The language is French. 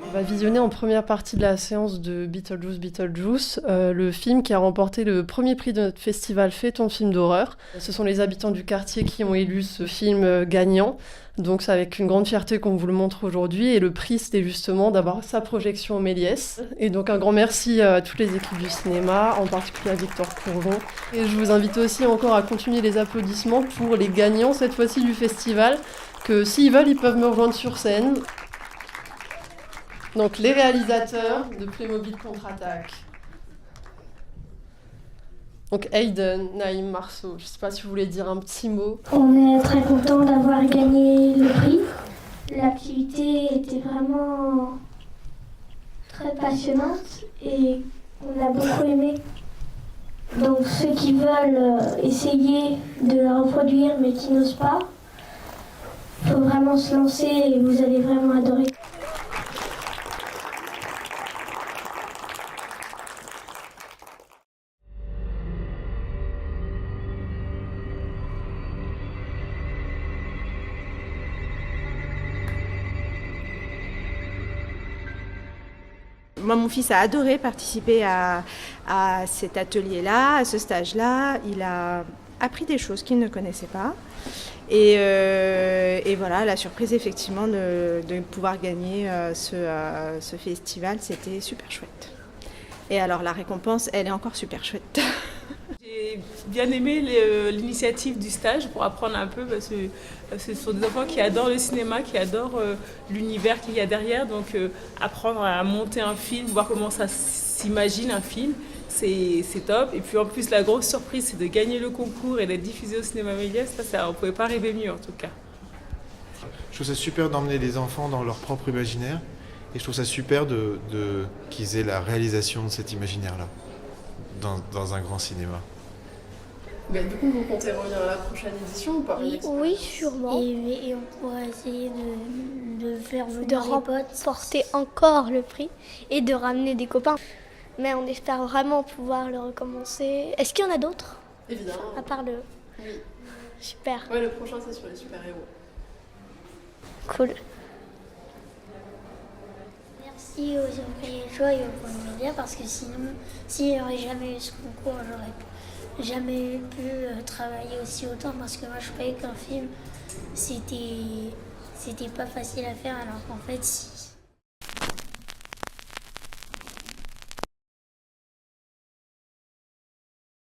On va visionner en première partie de la séance de Beetlejuice, le film qui a remporté le premier prix de notre festival Fais ton film d'horreur. Ce sont les habitants du quartier qui ont élu ce film gagnant. Donc c'est avec une grande fierté qu'on vous le montre aujourd'hui. Et le prix, c'était justement d'avoir sa projection au Méliès. Et donc un grand merci à toutes les équipes du cinéma, en particulier à Victor Courgeon. Et je vous invite aussi encore à continuer les applaudissements pour les gagnants, cette fois-ci du festival, que s'ils veulent, ils peuvent me rejoindre sur scène. Donc les réalisateurs de Playmobil Contre-Attaque. Donc Hayden, Naïm, Marceau, je ne sais pas si vous voulez dire un petit mot. On est très content d'avoir gagné le prix. L'activité était vraiment très passionnante et on a beaucoup aimé. Donc ceux qui veulent essayer de la reproduire mais qui n'osent pas, il faut vraiment se lancer et vous allez vraiment adorer. Moi, mon fils a adoré participer à cet atelier-là, à ce stage-là. Il a appris des choses qu'il ne connaissait pas. Et voilà, la surprise, effectivement, de pouvoir gagner ce festival, c'était super chouette. Et alors, la récompense, elle est encore super chouette. J'ai bien aimé l'initiative du stage pour apprendre un peu, parce que ce sont des enfants qui adorent le cinéma, qui adorent l'univers qu'il y a derrière. Donc apprendre à monter un film, voir comment ça s'imagine un film, c'est top. Et puis en plus, la grosse surprise, c'est de gagner le concours et d'être diffusé au cinéma Méliès. Ça, on ne pouvait pas rêver mieux en tout cas. Je trouve ça super d'emmener les enfants dans leur propre imaginaire. Et je trouve ça super qu'ils aient la réalisation de cet imaginaire-là dans un grand cinéma. Du coup, vous comptez revenir à la prochaine édition ou pas? Oui, sûrement. Et on pourra essayer de faire venir les potes. Remporter encore le prix et de ramener des copains. Mais on espère vraiment pouvoir le recommencer. Est-ce qu'il y en a d'autres? Évidemment. À part le... Oui. Super. Ouais, le prochain, c'est sur les super-héros. Cool. Merci aux ouvriers joie et aux Pôle Média parce que sinon, s'il n'y aurait jamais eu ce concours, j'aurais jamais pu travailler aussi autant parce que moi je croyais qu'un film c'était pas facile à faire alors qu'en fait si.